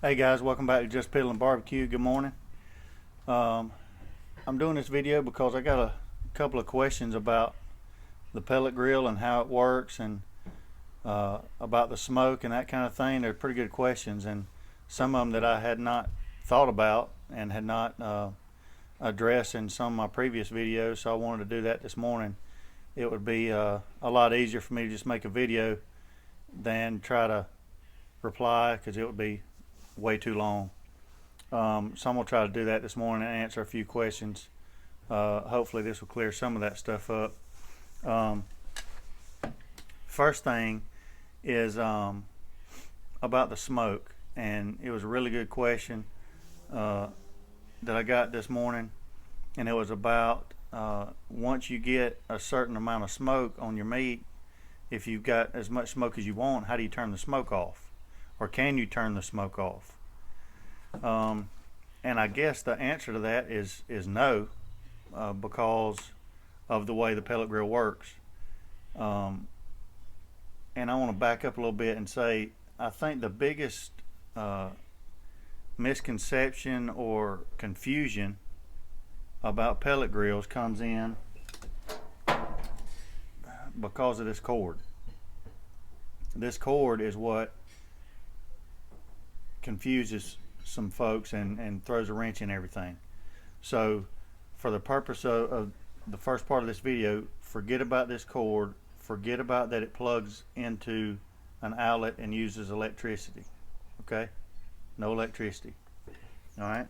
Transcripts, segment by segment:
Hey guys, welcome back to Just Piddling Barbecue. Good morning. Um, I'm doing this video because I got a couple of questions about the pellet grill and how it works, and about the smoke and that kind of thing. They're pretty good questions, and some of them that I had not thought about and had not addressed in some of my previous videos, so I wanted to do that this morning. It would be a lot easier for me to just make a video than try to reply, because it would be way too long. So I'm going to try to do that this morning and answer a few questions. Hopefully this will clear some of that stuff up. First thing is about the smoke, and it was a really good question that I got this morning, and it was about once you get a certain amount of smoke on your meat, if you've got as much smoke as you want, how do you turn the smoke off? Or can you turn the smoke off? And I guess the answer to that is no, because of the way the pellet grill works. And I want to back up a little bit and say, I think the biggest misconception or confusion about pellet grills comes in because of this cord. This cord is what confuses some folks and throws a wrench in everything. So for the purpose of the first part of this video, forget about this cord, forget about that it plugs into an outlet and uses electricity. Okay, no electricity. All right,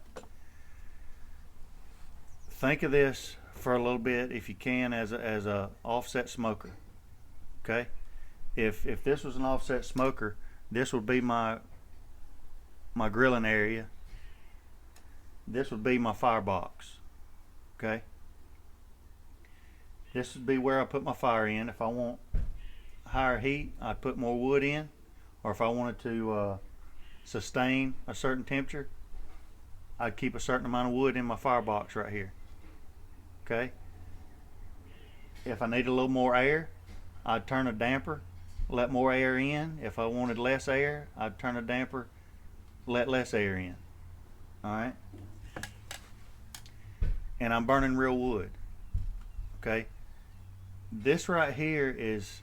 think of this for a little bit, if you can, as a offset smoker. Okay, if this was an offset smoker, this would be my grilling area. This would be my firebox. Okay, this would be where I put my fire in. If I want higher heat, I'd put more wood in, or if I wanted to sustain a certain temperature, I'd keep a certain amount of wood in my firebox right here. Okay, if I needed a little more air, I'd turn a damper, let more air in. If I wanted less air, I'd turn a damper, let less air in. All right, and I'm burning real wood. Okay, this right here is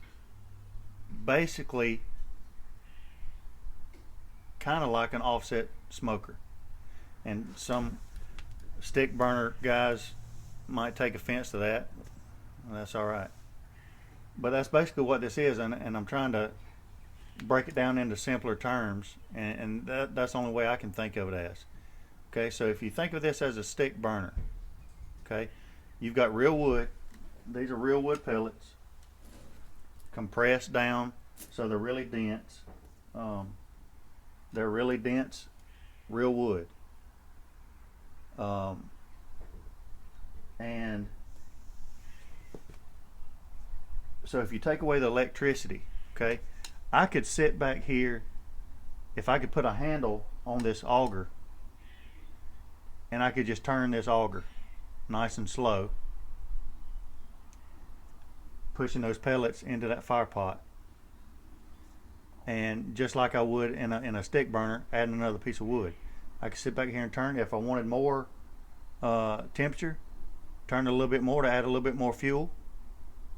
basically kind of like an offset smoker, and some stick burner guys might take offense to that. That's all right, but that's basically what this is, and I'm trying to break it down into simpler terms, and that's the only way I can think of it as. Okay, so if you think of this as a stick burner, okay, you've got real wood. These are real wood pellets, compressed down so they're really dense. They're really dense, real wood. And so if you take away the electricity, okay, I could sit back here, if I could put a handle on this auger, and I could just turn this auger nice and slow, pushing those pellets into that fire pot, and just like I would in a stick burner, adding another piece of wood, I could sit back here and turn. If I wanted more temperature, turn it a little bit more to add a little bit more fuel,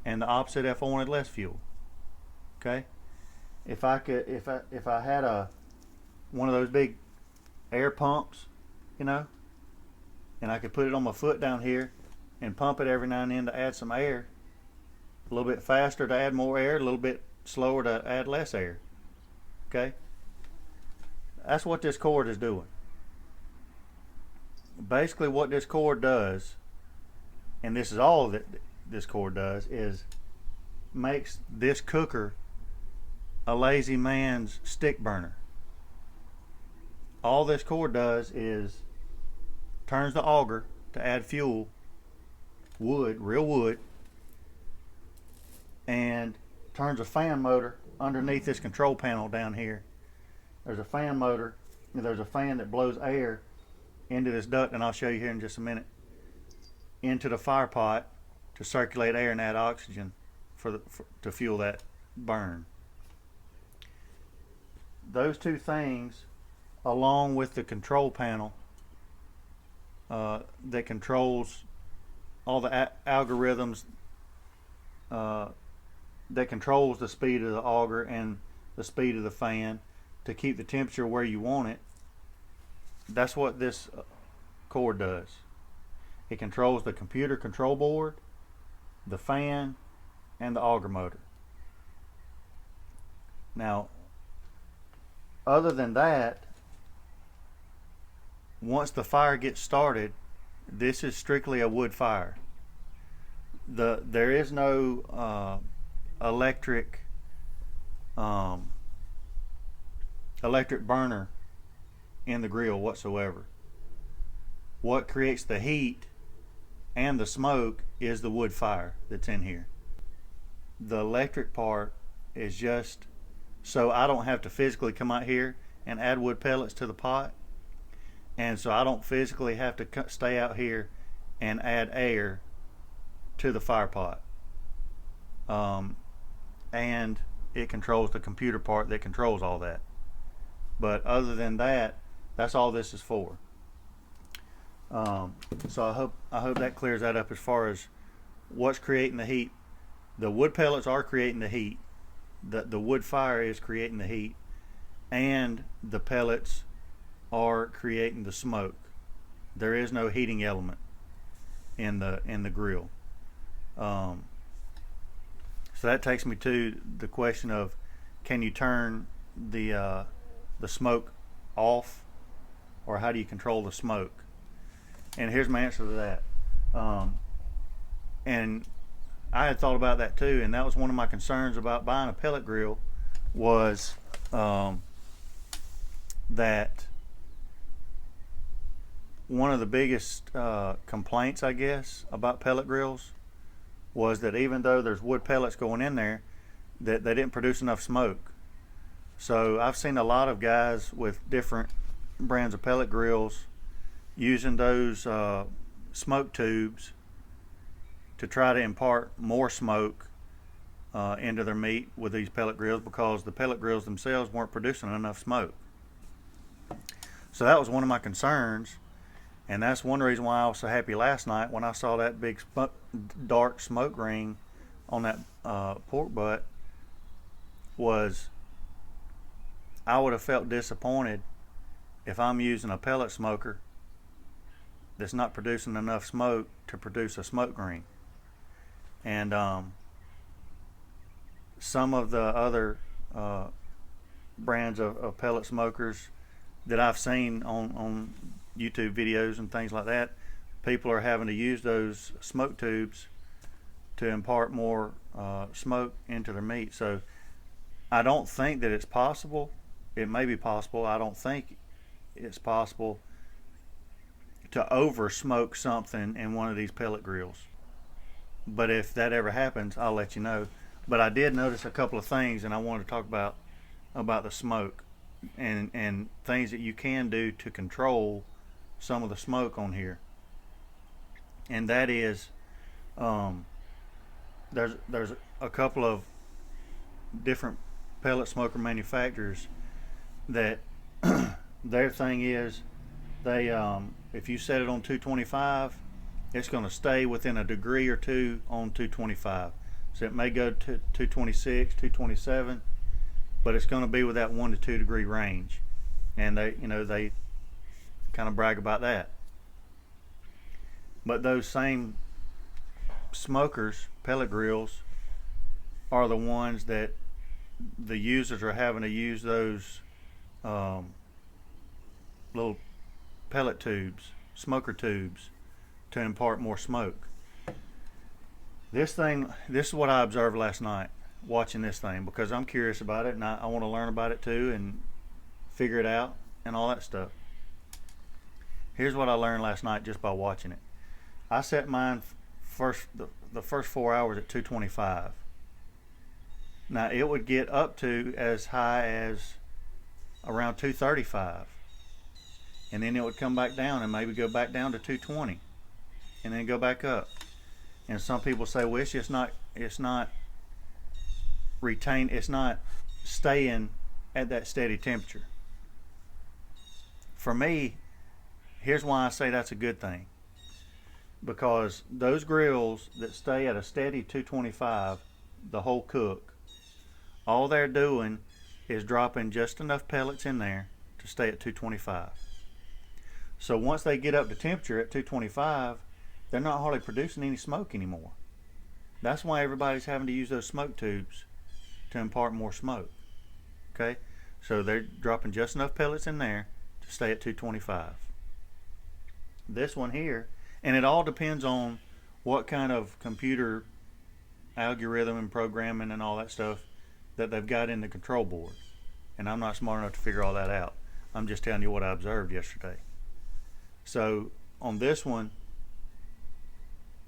and the opposite if I wanted less fuel. Okay, if I had one of those big air pumps, you know, and I could put it on my foot down here and pump it every now and then to add some air, a little bit faster to add more air, a little bit slower to add less air. Okay, that's what this cord is doing. Basically what this cord does, and this is all that this cord does, is makes this cooker a lazy man's stick burner. All this cord does is turns the auger to add fuel, wood, real wood, and turns a fan motor underneath this control panel down here. There's a fan motor, there's a fan that blows air into this duct, and I'll show you here in just a minute, into the fire pot to circulate air and add oxygen to fuel that burn. Those two things along with the control panel that controls all the algorithms that controls the speed of the auger and the speed of the fan to keep the temperature where you want it. That's what this cord does. It controls the computer control board, the fan, and the auger motor. Now, other than that, once the fire gets started, this is strictly a wood fire. There is no electric burner in the grill whatsoever. What creates the heat and the smoke is the wood fire that's in here. The electric part is just so I don't have to physically come out here and add wood pellets to the pot, and so I don't physically have to stay out here and add air to the fire pot. And it controls the computer part that controls all that. But other than that, that's all this is for. So I hope that clears that up as far as what's creating the heat. The wood pellets are creating the heat. The wood fire is creating the heat, and the pellets are creating the smoke. There is no heating element in the grill. So that takes me to the question of, can you turn the smoke off, or how do you control the smoke? And here's my answer to that. And I had thought about that too, and that was one of my concerns about buying a pellet grill, was that one of the biggest complaints, I guess, about pellet grills was that even though there's wood pellets going in there, that they didn't produce enough smoke. So I've seen a lot of guys with different brands of pellet grills using those smoke tubes to try to impart more smoke into their meat with these pellet grills, because the pellet grills themselves weren't producing enough smoke. So that was one of my concerns, and that's one reason why I was so happy last night when I saw that big dark smoke ring on that pork butt. Was I would have felt disappointed if I'm using a pellet smoker that's not producing enough smoke to produce a smoke ring. And some of the other brands of pellet smokers that I've seen on YouTube videos and things like that, people are having to use those smoke tubes to impart more smoke into their meat. So I don't think that it's possible. It may be possible. I don't think it's possible to over smoke something in one of these pellet grills. But if that ever happens, I'll let you know. But I did notice a couple of things, and I wanted to talk about the smoke and things that you can do to control some of the smoke on here. And that is, there's a couple of different pellet smoker manufacturers that their thing is, they if you set it on 225, it's going to stay within a degree or two on 225. So it may go to 226, 227, but it's going to be with that 1 to 2 degree range. And they kind of brag about that. But those same smokers, pellet grills, are the ones that the users are having to use those little pellet tubes, smoker tubes, to impart more smoke. This is what I observed last night watching this thing, because I'm curious about it, and I want to learn about it too and figure it out and all that stuff. Here's what I learned last night just by watching it. I set mine the first 4 hours at 225. Now it would get up to as high as around 235, and then it would come back down and maybe go back down to 220, and then go back up. And some people say, well, it's not staying at that steady temperature. for me, here's why I say that's a good thing. Because those grills that stay at a steady 225 the whole cook, all they're doing is dropping just enough pellets in there to stay at 225. So once they get up to temperature at 225, they're not hardly producing any smoke anymore. That's why everybody's having to use those smoke tubes to impart more smoke. Okay, so they're dropping just enough pellets in there to stay at 225. This one here, and it all depends on what kind of computer algorithm and programming and all that stuff that they've got in the control board. And I'm not smart enough to figure all that out. I'm just telling you what I observed yesterday. So on this one,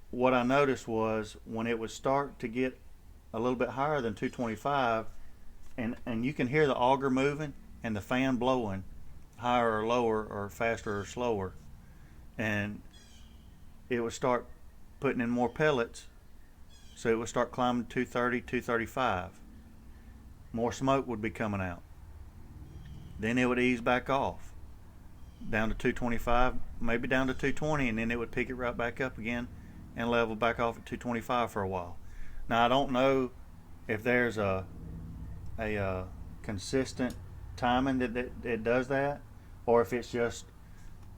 what I noticed was when it would start to get a little bit higher than 225, and you can hear the auger moving and the fan blowing higher or lower or faster or slower, and it would start putting in more pellets, so it would start climbing 230, 235. More smoke would be coming out. Then it would ease back off down to 225, maybe down to 220, and then it would pick it right back up again and level back off at 225 for a while. Now I don't know if there's a consistent timing that it does that, or if it's just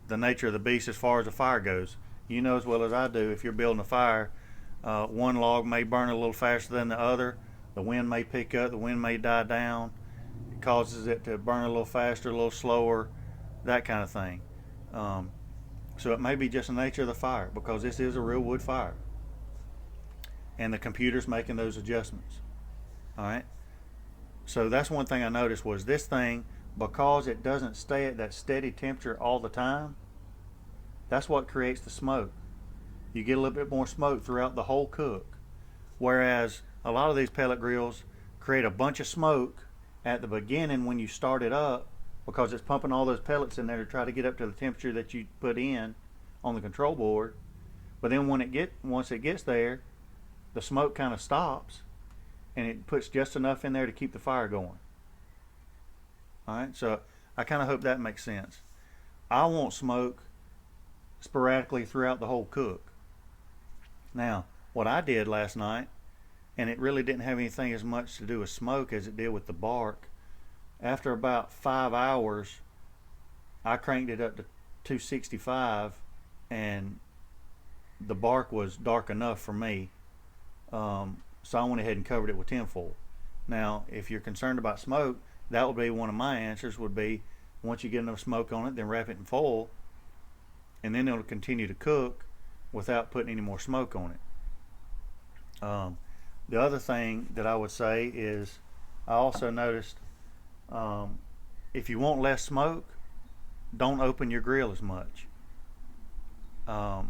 the nature of the beast as far as the fire goes. You know as well as I do, if you're building a fire, one log may burn a little faster than the other. The wind may pick up, the wind may die down. It causes it to burn a little faster, a little slower, that kind of thing. So it may be just the nature of the fire, because this is a real wood fire. And the computer's making those adjustments. All right. So that's one thing I noticed was this thing, because it doesn't stay at that steady temperature all the time, that's what creates the smoke. You get a little bit more smoke throughout the whole cook. Whereas a lot of these pellet grills create a bunch of smoke at the beginning when you start it up, because it's pumping all those pellets in there to try to get up to the temperature that you put in on the control board. But then once it gets there, the smoke kind of stops, and it puts just enough in there to keep the fire going. All right, so I kind of hope that makes sense. I want smoke sporadically throughout the whole cook. Now, what I did last night, and it really didn't have anything as much to do with smoke as it did with the bark. After about 5 hours, I cranked it up to 265, and the bark was dark enough for me. So I went ahead and covered it with tinfoil. Now, if you're concerned about smoke, that would be one of my answers, would be once you get enough smoke on it, then wrap it in foil, and then it'll continue to cook without putting any more smoke on it. The other thing that I would say is I also noticed if you want less smoke, don't open your grill as much. And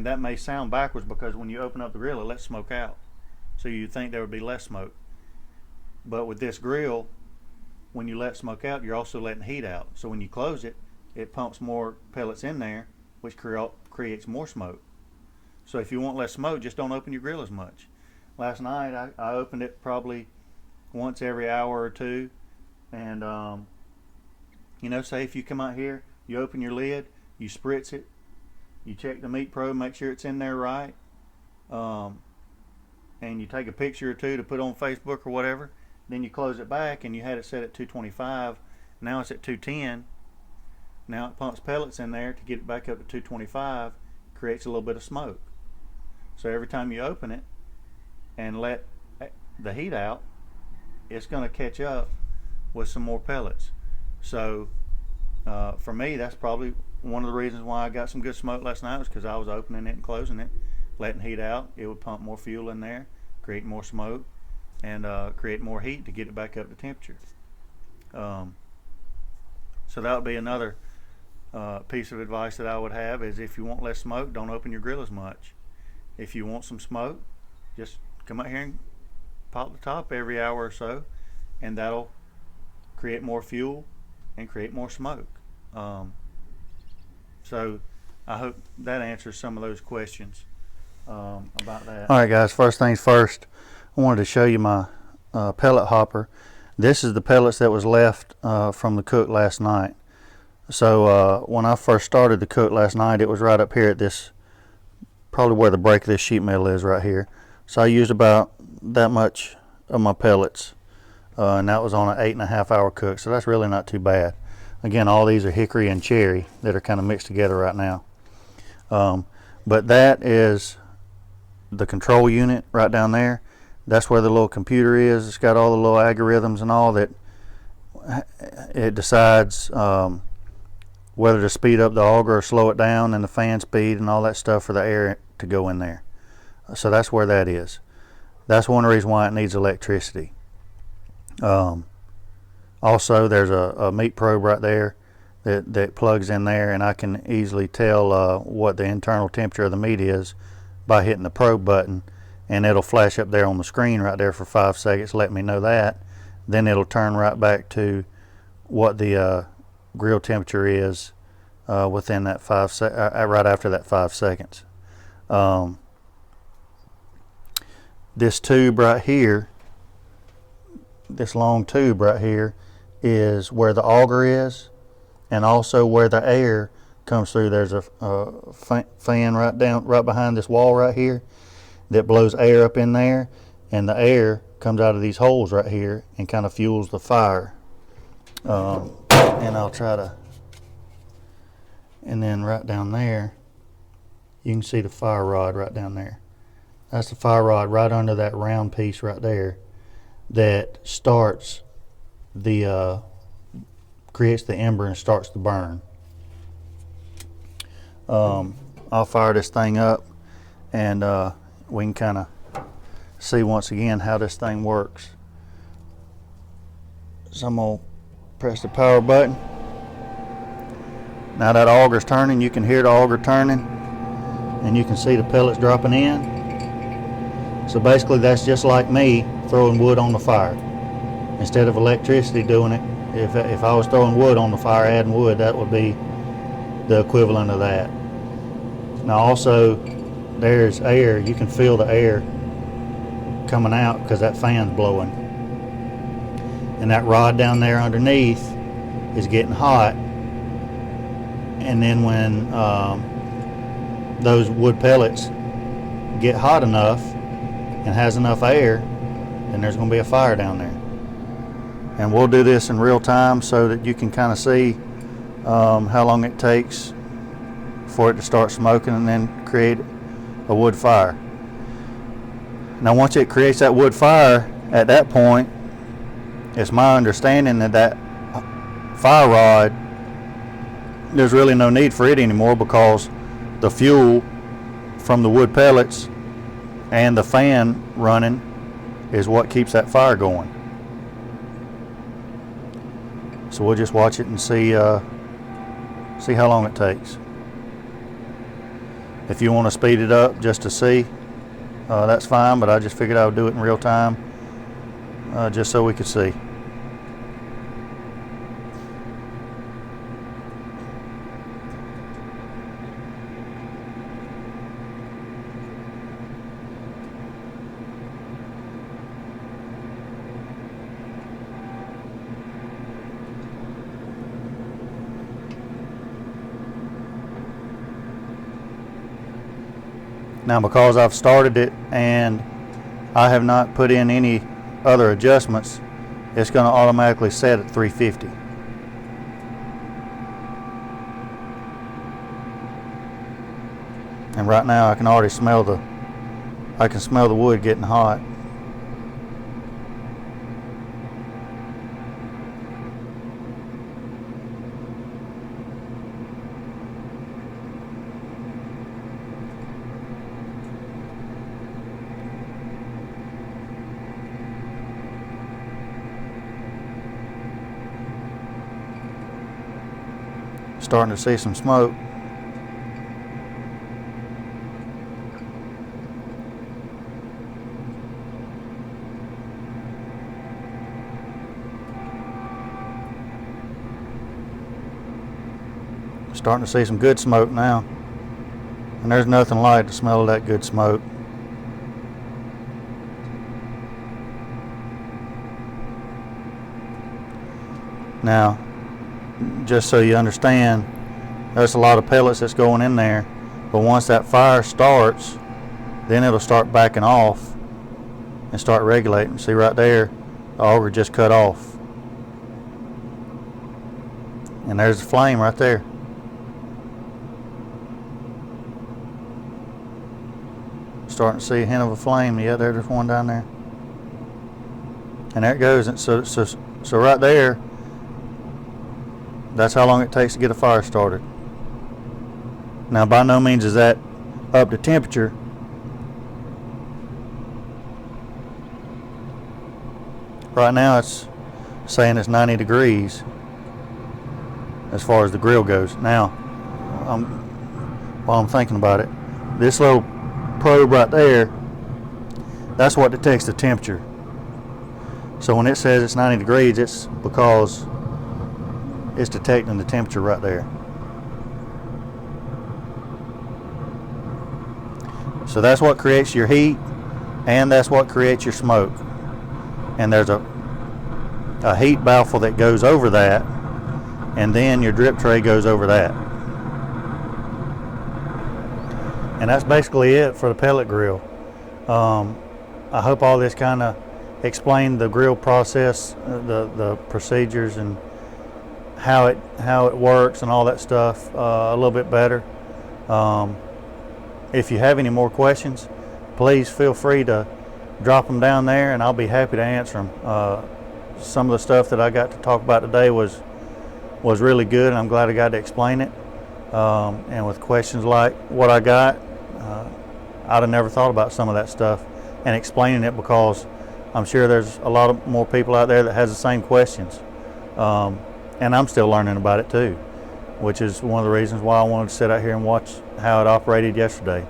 that may sound backwards, because when you open up the grill, it lets smoke out. So you'd think there would be less smoke. But with this grill, when you let smoke out, you're also letting heat out. So when you close it, it pumps more pellets in there, which creates more smoke. So if you want less smoke, just don't open your grill as much. Last night, I opened it probably once every hour or two. And, say if you come out here, you open your lid, you spritz it, you check the meat probe, make sure it's in there right. And you take a picture or two to put on Facebook or whatever. Then you close it back, and you had it set at 225. Now it's at 210. Now it pumps pellets in there to get it back up to 225, creates a little bit of smoke. So every time you open it and let the heat out, it's going to catch up with some more pellets. So for me, that's probably one of the reasons why I got some good smoke last night, was because I was opening it and closing it, letting heat out. It would pump more fuel in there, create more smoke, and create more heat to get it back up to temperature. So that would be another piece of advice that I would have, is if you want less smoke, don't open your grill as much. If you want some smoke, just come out here and pop the top every hour or so, and that'll create more fuel and create more smoke. So I hope that answers some of those questions about that. All right, guys, first things first, I wanted to show you my pellet hopper. This is the pellets that was left from the cook last night. So when I first started to cook last night, it was right up here at this, probably where the break of this sheet metal is right here. So I used about that much of my pellets, and that was on an 8.5 hour cook, so that's really not too bad. Again, all these are hickory and cherry that are kind of mixed together right now. But that is the control unit right down there. That's where the little computer is. It's got all the little algorithms and all that. It decides whether to speed up the auger or slow it down, and the fan speed and all that stuff for the air to go in there. So that's where that is. That's one reason why it needs electricity. Also, there's a meat probe right there that plugs in there, and I can easily tell what the internal temperature of the meat is by hitting the probe button, and it'll flash up there on the screen right there for 5 seconds, let me know that. Then it'll turn right back to what the grill temperature is within that right after that 5 seconds. This tube right here, this long tube right here, is where the auger is, and also where the air comes through. There's a fan right behind this wall right here that blows air up in there, and the air comes out of these holes right here and kind of fuels the fire. And I'll try to, and then right down there you can see the fire rod right down there. That's the fire rod right under that round piece right there that starts the creates the ember and starts the burn. I'll fire this thing up, and we can kind of see once again how this thing works. So I'm gonna press the power button. Now that auger's turning, you can hear the auger turning, and you can see the pellets dropping in. So basically that's just like me throwing wood on the fire. Instead of electricity doing it, if I was throwing wood on the fire, adding wood, that would be the equivalent of that. Now also, there's air. You can feel the air coming out because that fan's blowing. And that rod down there underneath is getting hot. And then when those wood pellets get hot enough and has enough air, then there's going to be a fire down there. And we'll do this in real time so that you can kind of see how long it takes for it to start smoking and then create a wood fire. Now once it creates that wood fire, at that point, it's my understanding that that fire rod, there's really no need for it anymore, because the fuel from the wood pellets and the fan running is what keeps that fire going. So we'll just watch it and see how long it takes. If you want to speed it up just to see, that's fine, but I just figured I would do it in real time just so we could see. Now because I've started it and I have not put in any other adjustments, it's going to automatically set at 350. And right now I can already smell the wood getting hot. Starting to see some smoke. Starting to see some good smoke now. And there's nothing like the smell of that good smoke. Now, just so you understand, there's a lot of pellets that's going in there, but once that fire starts, then it'll start backing off and start regulating. See right there, the auger just cut off, and there's the flame right there. Starting to see a hint of a flame. Yeah, there's one down there, and there it goes. And so right there, that's how long it takes to get a fire started. Now, by no means is that up to temperature. Right now it's saying it's 90 degrees as far as the grill goes. Now, while I'm thinking about it, this little probe right there, that's what detects the temperature. So when it says it's 90 degrees, it's because it's detecting the temperature right there. So that's what creates your heat, and that's what creates your smoke. And there's a heat baffle that goes over that, and then your drip tray goes over that. And that's basically it for the pellet grill. I hope all this kind of explained the grill process, the procedures, and how it works and all that stuff a little bit better. If you have any more questions, please feel free to drop them down there, and I'll be happy to answer them. Some of the stuff that I got to talk about today was really good, and I'm glad I got to explain it. And with questions like what I got, I'd have never thought about some of that stuff and explaining it, because I'm sure there's a lot of more people out there that has the same questions. And I'm still learning about it too, which is one of the reasons why I wanted to sit out here and watch how it operated yesterday.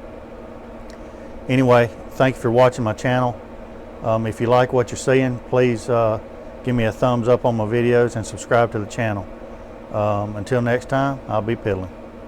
Anyway, thank you for watching my channel. If you like what you're seeing, please give me a thumbs up on my videos and subscribe to the channel. Until next time, I'll be piddling.